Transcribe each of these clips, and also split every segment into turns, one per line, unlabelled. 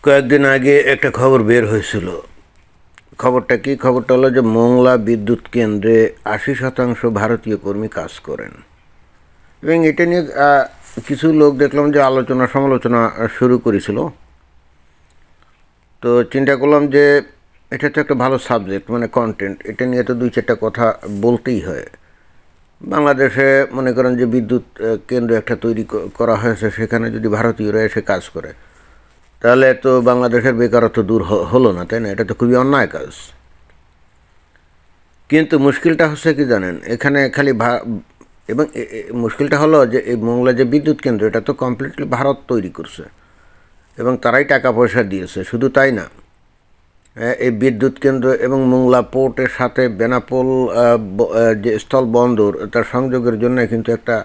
কয়েকদিন আগে একটা খবর বের হয়েছিল। খবরটা কি? খবরটা হলো যে মোংলা বিদ্যুৎ কেন্দ্রে 80% ভারতীয় কর্মী কাজ করেন। এবং এটা নিয়ে কিছু লোক দেখলাম যে আলোচনা সমালোচনা শুরু করেছিল। তো চিন্তা করলাম যে এটা তো একটা ভালো সাবজেক্ট, মানে কন্টেন্ট, এটা নিয়ে তো দুই চারটা কথা বলতেই হয়। বাংলাদেশে মনে করেন যে বিদ্যুৎ কেন্দ্র একটা তৈরি করা হয়েছে, সেখানে যদি ভারতীয়রা এসে কাজ করে তাহলে তো বাংলাদেশের বেকারত্ব দূর হলো না, তাই না? এটা তো খুবই অন্যায় কাজ। কিন্তু মুশকিলটা হচ্ছে কি জানেন, এখানে খালি এবং মুশকিলটা হলো যে এই মোংলা যে বিদ্যুৎ কেন্দ্র, এটা তো কমপ্লিটলি ভারত তৈরি করছে এবং তারাই টাকা পয়সা দিয়েছে। শুধু তাই না, এই বিদ্যুৎ কেন্দ্র এবং মোংলা পোর্টের সাথে বেনাপোল যে স্থল বন্দর, তার সংযোগের জন্য কিন্তু একটা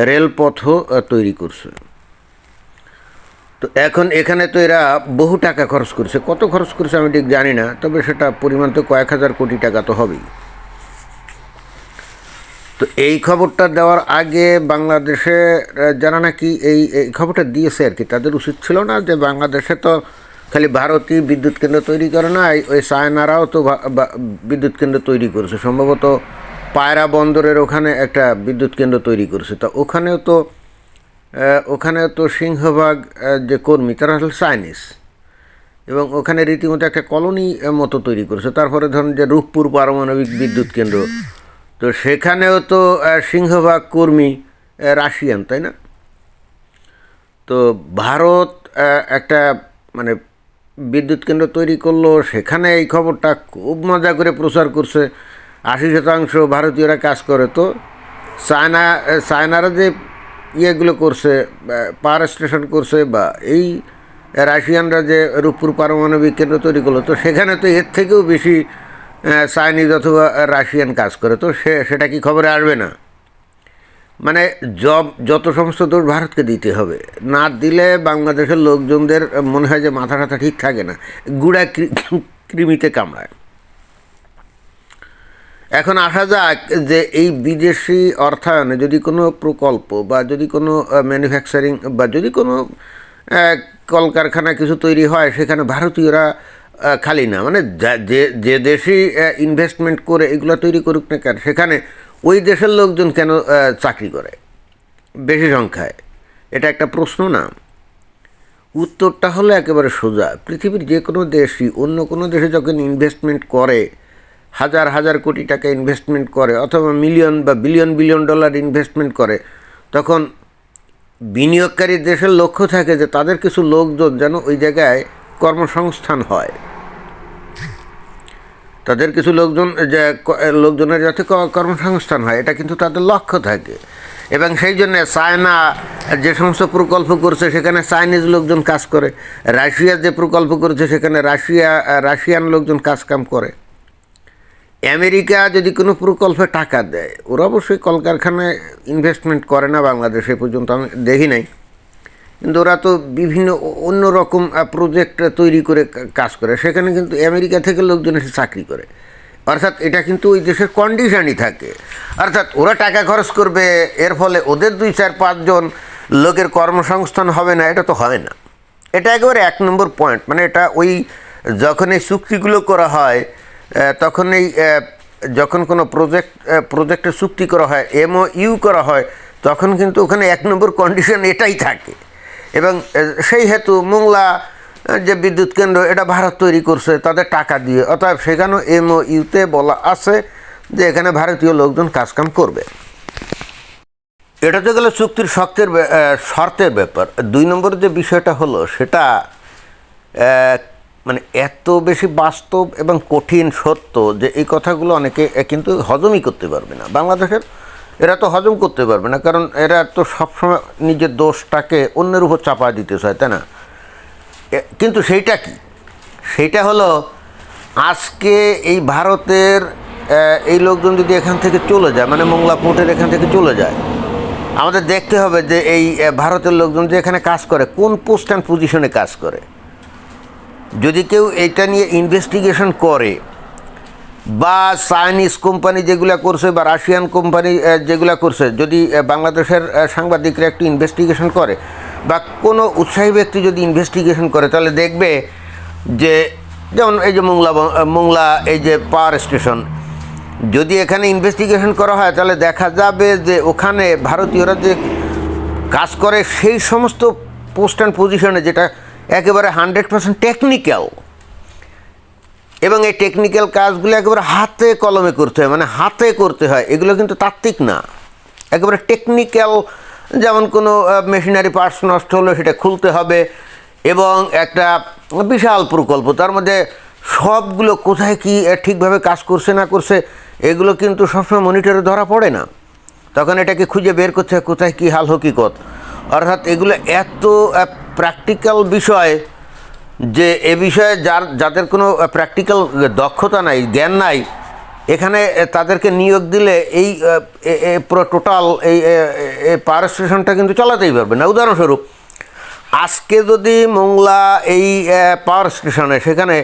রেলপথও তৈরি করছে। তো এখন এখানে তো এরা বহু টাকা খরচ করছে। কত খরচ করছে আমি ঠিক জানি না, তবে সেটা পরিমাণ তো কয়েক হাজার কোটি টাকা তো হবেই। তো এই খবরটা দেওয়ার আগে বাংলাদেশে যারা নাকি এই খবরটা দিয়েছে আর কি, তাদের উচিত ছিল না যে বাংলাদেশে তো খালি ভারতই বিদ্যুৎ কেন্দ্র তৈরি করে না, ওই চায়নারাও তো বিদ্যুৎ কেন্দ্র তৈরি করেছে। সম্ভবত পায়রা বন্দরের ওখানে একটা বিদ্যুৎ কেন্দ্র তৈরি করেছে। তা ওখানেও তো সিংহভাগ যে কর্মী তারা আসলে চাইনিজ, এবং ওখানে রীতিমতো একটা কলোনি মতো তৈরি করেছে। তারপরে ধরুন যে রূপপুর পারমাণবিক বিদ্যুৎ কেন্দ্র, তো সেখানেও তো সিংহভাগ কর্মী রাশিয়ান, তাই না? তো ভারত একটা মানে বিদ্যুৎ কেন্দ্র তৈরি করলো, সেখানে এই খবরটা খুব মজা করে প্রচার করছে, 80% ভারতীয়রা কাজ করে। তো চায়নারা যে ইয়েগুলো করছে, পাওয়ার স্টেশন করছে, বা এই রাশিয়ানরা যে রূপপুর পারমাণবিক কেন্দ্র তৈরি করলো, তো সেখানে তো এর থেকেও বেশি চাইনিজ অথবা রাশিয়ান কাজ করে। তো সেটা কি খবরে আসবে না? মানে যত সমস্ত দোষ ভারতকে দিতে হবে, না দিলে বাংলাদেশের লোকজনদের মনে হয় যে মাথা টাথা ঠিক থাকে না, গুড়া কৃমিতে কামড়ায়। এখন আসা যাক যে এই বিদেশি অর্থায়নে যদি কোনো প্রকল্প বা যদি কোনো ম্যানুফ্যাকচারিং বা যদি কোনো কলকারখানা কিছু তৈরি হয়, সেখানে ভারতীয়রা খালি না, মানে যে দেশই ইনভেস্টমেন্ট করে এগুলো তৈরি করুক না কেন, সেখানে ওই দেশের লোকজন কেন চাকরি করে বেশি সংখ্যায়? এটা একটা প্রশ্ন না? উত্তরটা হলো একেবারে সোজা। পৃথিবীর যে কোনো দেশই অন্য কোনো দেশে যখন ইনভেস্টমেন্ট করে, হাজার হাজার কোটি টাকা ইনভেস্টমেন্ট করে, অথবা মিলিয়ন বা বিলিয়ন বিলিয়ন ডলার ইনভেস্টমেন্ট করে, তখন বিনিয়োগকারী দেশের লক্ষ্য থাকে যে তাদের কিছু লোকজন যেন ওই জায়গায় কর্মসংস্থান হয়, তাদের কিছু লোকজনের যাতে কর্মসংস্থান হয়, এটা কিন্তু তাদের লক্ষ্য থাকে। এবং সেই জন্যে চায়না যে সমস্ত প্রকল্প করছে সেখানে চাইনিজ লোকজন কাজ করে, রাশিয়া যে প্রকল্প করছে সেখানে রাশিয়ান লোকজন কাজকাম করে। আমেরিকা যদি কোনো প্রকল্পে টাকা দেয়, ওরা অবশ্যই কলকারখানায় ইনভেস্টমেন্ট করে না, বাংলাদেশে পর্যন্ত আমি দেখি নাই, কিন্তু ওরা তো বিভিন্ন অন্যরকম প্রজেক্ট তৈরি করে কাজ করে, সেখানে কিন্তু আমেরিকা থেকে লোকজন এসে চাকরি করে। অর্থাৎ এটা কিন্তু ওই দেশের কন্ডিশনই থাকে। অর্থাৎ ওরা টাকা খরচ করবে, এর ফলে ওদের 2-4-5 জন লোকের কর্মসংস্থান হবে না, এটা তো হয় না। এটা একেবারে 1 নম্বর পয়েন্ট। মানে এটা ওই যখন এই চুক্তিগুলো করা হয়, তখন যখন কোনো প্রজেক্টের চুক্তি করা হয়, MOU করা হয়, তখন কিন্তু ওখানে 1 নম্বর কন্ডিশন এটাই থাকে। এবং সেই হেতু মোংলা যে বিদ্যুৎ কেন্দ্র, এটা ভারত তৈরি করছে তাদের টাকা দিয়ে, অতএব সেখানেও MOU-তে বলা আছে যে এখানে ভারতীয় লোকজন কাজকাম করবে। এটা তো গেল চুক্তির শর্তের ব্যাপার। 2 নম্বর যে বিষয়টা হলো, সেটা মানে এত বেশি বাস্তব এবং কঠিন সত্য যে এই কথাগুলো অনেকে কিন্তু হজমই করতে পারবে না। বাংলাদেশের এরা তো হজম করতে পারবে না, কারণ এরা তো সবসময় নিজের দোষটাকে অন্যের উপর চাপা দিতে চায়, তাই না? কিন্তু সেইটা কি? সেইটা হলো, আজকে এই ভারতের এই লোকজন যদি এখান থেকে চলে যায়, মানে মোংলা পোর্টের এখান থেকে চলে যায়, আমাদের দেখতে হবে যে এই ভারতের লোকজন যে এখানে কাজ করে কোন পোস্ট অ্যান্ড পজিশনে কাজ করে। যদি কেউ এটা নিয়ে ইনভেস্টিগেশন করে, বা চাইনিজ কোম্পানি যেগুলো করছে বা রাশিয়ান কোম্পানি যেগুলো করছে, যদি বাংলাদেশের সাংবাদিকরা একটু ইনভেস্টিগেশন করে, বা কোনো উৎসাহী ব্যক্তি যদি ইনভেস্টিগেশন করে তাহলে দেখবে যে যেমন এই যে মোংলা এই যে পাওয়ার স্টেশন, যদি এখানে ইনভেস্টিগেশন করা হয় তাহলে দেখা যাবে যে ওখানে ভারতীয়রা যে কাজ করে সেই সমস্ত পোস্ট অ্যান্ড পজিশনে যেটা একেবারে 100% টেকনিক্যাল, এবং এই টেকনিক্যাল কাজগুলো একেবারে হাতে কলমে করতে হয়, মানে হাতে করতে হয়, এগুলো কিন্তু তাত্ত্বিক না, একেবারে টেকনিক্যাল। যেমন কোনো মেশিনারি পার্টস নষ্ট হলো সেটা খুলতে হবে, এবং একটা বিশাল প্রকল্প, তার মধ্যে সবগুলো কোথায় কি ঠিকভাবে কাজ করছে না করছে এগুলো কিন্তু সবসময় মনিটরে ধরা পড়ে না, তখন এটাকে খুঁজে বের করতে হয় কোথায় কী হাল হকিকত। অর্থাৎ এগুলো এত প্র্যাকটিক্যাল বিষয় যে এ বিষয়ে যাদের কোনো প্র্যাকটিক্যাল দক্ষতা নাই, জ্ঞান নাই, এখানে তাদেরকে নিয়োগ দিলে এই পুরো টোটাল এই পাওয়ার স্টেশনটা কিন্তু চালাতেই পারবে না। উদাহরণস্বরূপ আজকে যদি মোংলা এই পাওয়ার স্টেশনে সেখানে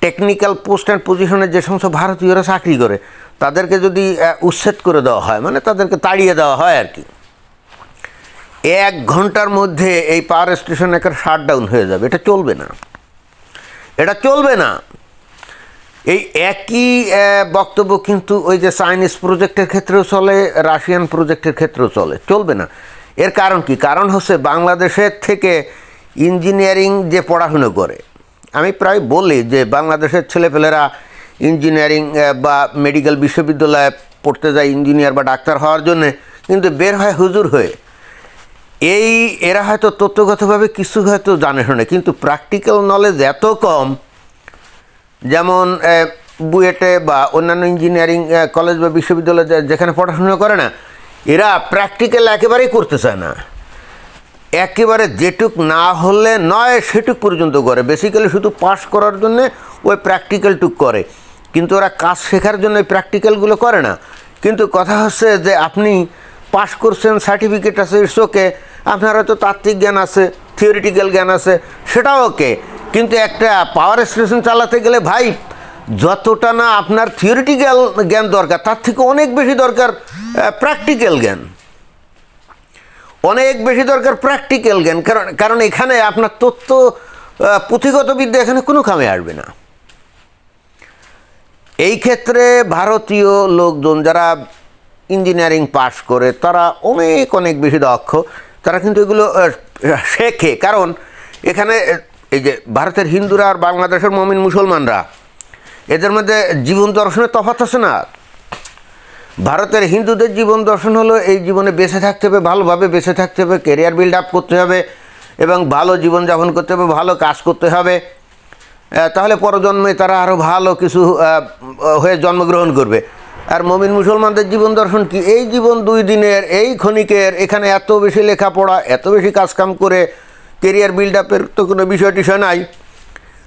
টেকনিক্যাল পোস্ট অ্যান্ড পজিশনে যে সমস্ত ভারতীয়রা চাকরি করে তাদেরকে যদি উচ্ছেদ করে দেওয়া হয়, মানে তাদেরকে তাড়িয়ে দেওয়া হয় আর কি, 1 ঘন্টার মধ্যে এই পাওয়ার স্টেশন একটা শাটডাউন হয়ে যাবে। এটা চলবে না, এটা চলবে না। এই একই বক্তব্য কিন্তু ওই যে চাইনিজ প্রজেক্টের ক্ষেত্রেও চলে, রাশিয়ান প্রজেক্টের ক্ষেত্রেও চলবে না। এর কারণ কি? কারণ হচ্ছে বাংলাদেশের থেকে ইঞ্জিনিয়ারিং যে পড়াশুনো করে, আমি প্রায় বলি যে বাংলাদেশের ছেলেপেলেরা ইঞ্জিনিয়ারিং বা মেডিকেল বিশ্ববিদ্যালয়ে পড়তে যায় ইঞ্জিনিয়ার বা ডাক্তার হওয়ার জন্যে, কিন্তু বের হয় হুজুর হয়ে। এরা হয়তো তত্ত্বগতভাবে কিছু হয়তো জানে শোনে, কিন্তু প্র্যাকটিক্যাল নলেজ এত কম। যেমন বুয়েটে বা অন্যান্য ইঞ্জিনিয়ারিং কলেজ বা বিশ্ববিদ্যালয় যেখানে পড়াশোনা করে না, এরা প্র্যাকটিক্যাল একেবারেই করতে চায় না, একেবারে যেটুক না হলে নয় সেটুক পর্যন্ত করে, বেসিক্যালি শুধু পাস করার জন্যে ওই প্র্যাকটিক্যালটুক করে, কিন্তু ওরা কাজ শেখার জন্য ওই প্র্যাকটিক্যালগুলো করে না। কিন্তু কথা হচ্ছে যে আপনি পাস করছেন, সার্টিফিকেট আছে, ইটস ওকে, আপনার হয়তো তাত্ত্বিক জ্ঞান আছে, থিওরিটিক্যাল জ্ঞান আছে, সেটাও ওকে, কিন্তু একটা পাওয়ার স্টেশন চালাতে গেলে ভাই যতটা না আপনার থিওরিটিক্যাল জ্ঞান দরকার তার থেকে অনেক বেশি দরকার প্র্যাকটিক্যাল জ্ঞান, অনেক বেশি দরকার প্র্যাকটিক্যাল জ্ঞান। কারণ এখানে আপনার তথ্য পুঁথিগত বিদ্যা এখানে কোনো কামে আসবে না। এই ক্ষেত্রে ভারতীয় লোকজন যারা ইঞ্জিনিয়ারিং পাস করে তারা অনেক অনেক বেশি দক্ষ, তারা কিন্তু এগুলো শেখে। কারণ এখানে এই যে ভারতের হিন্দুরা আর বাংলাদেশের মুমিন মুসলমানরা, এদের মধ্যে জীবন দর্শনের তফাৎ আছে না। ভারতের হিন্দুদের জীবন দর্শন হলো এই জীবনে বেঁচে থাকতে হবে, ভালোভাবে বেঁচে থাকতে হবে, ক্যারিয়ার বিল্ড আপ করতে হবে এবং ভালো জীবনযাপন করতে হবে, ভালো কাজ করতে হবে, তাহলে পরজন্মে তারা আরও ভালো কিছু হয়ে জন্মগ্রহণ করবে। আর মুমিন মুসলমানদের জীবন দর্শন কি? এই জীবন 2 দিনের, এই ক্ষণিকের, এখানে এত বেশি লেখাপড়া, এত বেশি কাজকাম করে কেরিয়ার বিল্ড আপের তো কোনো বিষয় নাই।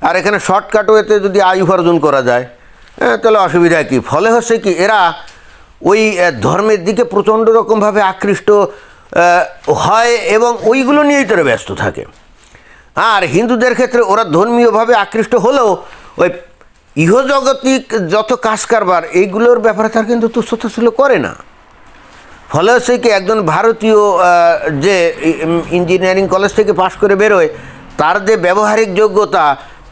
আর এখানে শর্টকাট ওয়েতে যদি আয় উপার্জন করা যায় তাহলে অসুবিধা কী? ফলে হচ্ছে কি, এরা ওই ধর্মের দিকে প্রচণ্ড রকমভাবে আকৃষ্ট হয় এবং ওইগুলো নিয়েই তারা ব্যস্ত থাকে। আর হিন্দুদের ক্ষেত্রে ওরা ধর্মীয়ভাবে আকৃষ্ট হলেও ওই ইহজগতিক যত কাজ কারবার এইগুলোর ব্যাপারে তার কিন্তু তুচ্ছতাচ্ছিল্য করে না। ফলে হচ্ছে কি, একজন ভারতীয় যে ইঞ্জিনিয়ারিং কলেজ থেকে পাশ করে বেরোয় তার যে ব্যবহারিক যোগ্যতা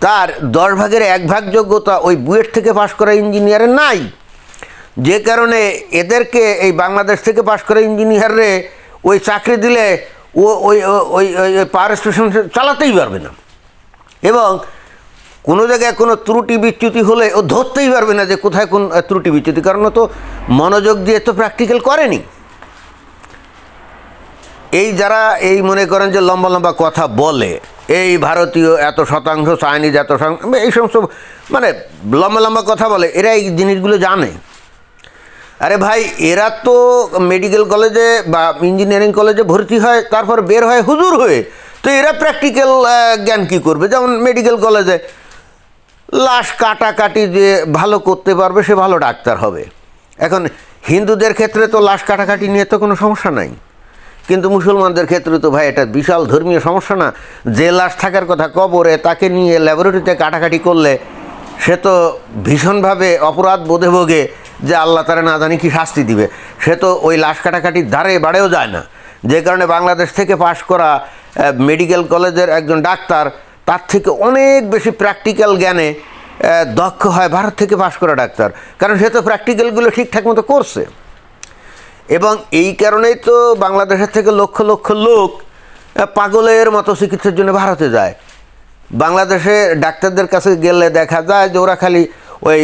তার 10 ভাগের 1 ভাগ যোগ্যতা ওই বুয়েট থেকে পাশ করা ইঞ্জিনিয়ারের নাই। যে কারণে এদেরকে এই বাংলাদেশ থেকে পাশ করা ইঞ্জিনিয়াররে ওই চাকরি দিলে ও ওই ওই ওই পাওয়ার স্টেশন চালাতেই পারবে না, এবং কোনো জায়গায় কোনো ত্রুটি বিচ্যুতি হলে ও ধরতেই পারবে না যে কোথায় কোন ত্রুটি বিচ্যুতি, কারণ ও তো মনোযোগ দিয়ে তো প্র্যাকটিক্যাল করেনি। এই যারা এই মনে করেন যে লম্বা লম্বা কথা বলে, এই ভারতীয় এত শতাংশ, চাইনিজ এত শতাংশ, এই সমস্ত মানে লম্বা লম্বা কথা বলে, এরা এই জিনিসগুলো জানে। আরে ভাই, এরা তো মেডিকেল কলেজে বা ইঞ্জিনিয়ারিং কলেজে ভর্তি হয়, তারপর বের হয় হুজুর হয়ে, তো এরা প্র্যাকটিক্যাল জ্ঞান কী করবে? যেমন মেডিকেল কলেজে লাশ কাটাকাটি যে ভালো করতে পারবে সে ভালো ডাক্তার হবে। এখন হিন্দুদের ক্ষেত্রে তো লাশ কাটাকাটি নিয়ে তো কোনো সমস্যা নাই, কিন্তু মুসলমানদের ক্ষেত্রে তো ভাই এটা বিশাল ধর্মীয় সমস্যা না? যে লাশ থাকার কথা কবরে, তাকে নিয়ে ল্যাবরেটরিতে কাটাকাটি করলে সে তো ভীষণভাবে অপরাধ বোধে ভোগে যে আল্লাহ তারা না জানি কি শাস্তি দিবে, সে তো ওই লাশ কাটাকাটির ধারে বাড়েও যায় না। যে কারণে বাংলাদেশ থেকে পাশ করা মেডিকেল কলেজের একজন ডাক্তার তার থেকে অনেক বেশি প্র্যাকটিক্যাল জ্ঞানে দক্ষ হয় ভারত থেকে পাশ করা ডাক্তার, কারণ সে তো প্র্যাকটিক্যালগুলো ঠিকঠাক মতো করছে। এবং এই কারণেই তো বাংলাদেশের থেকে লক্ষ লক্ষ লোক পাগলের মতো চিকিৎসার জন্য ভারতে যায়। বাংলাদেশে ডাক্তারদের কাছে গেলে দেখা যায় যে ওরা খালি ওই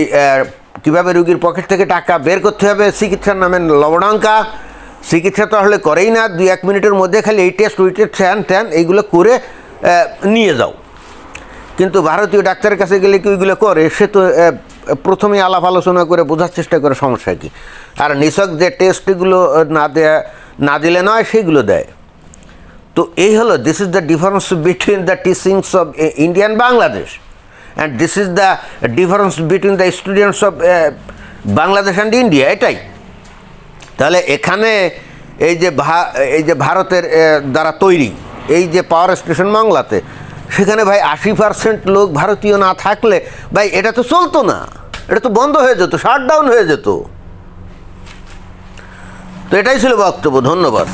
কীভাবে রুগীর পকেট থেকে টাকা বের করতে হবে চিকিৎসার নামে লবণাঙ্কা, চিকিৎসা তো আসলে করেই না, 2-1 মিনিটের মধ্যে খালি এই টেস্ট ওই টেস্ট ট্যান এইগুলো করে নিয়ে যাও। কিন্তু ভারতীয় ডাক্তারের কাছে গেলে কি ওইগুলো করে? সে তো প্রথমেই আলাপ আলোচনা করে বোঝার চেষ্টা করে সমস্যা কী, আর নিছক যে টেস্টগুলো না দিলে নয় সেইগুলো দেয়। তো এই হলো, this is the difference between the teachings of India and Bangladesh, and this is the difference between the students of Bangladesh and India. এটাই তাহলে এখানে এই যে ভারতের দ্বারা তৈরি এই যে পাওয়ার স্টেশন বাংলাতে, সেখানে ভাই 80% লোক ভারতীয় না থাকলে ভাই এটা তো চলতো না, এটা তো বন্ধ হয়ে যেত, শাটডাউন হয়ে যেত। তো এটাই ছিল বক্তব্য। ধন্যবাদ।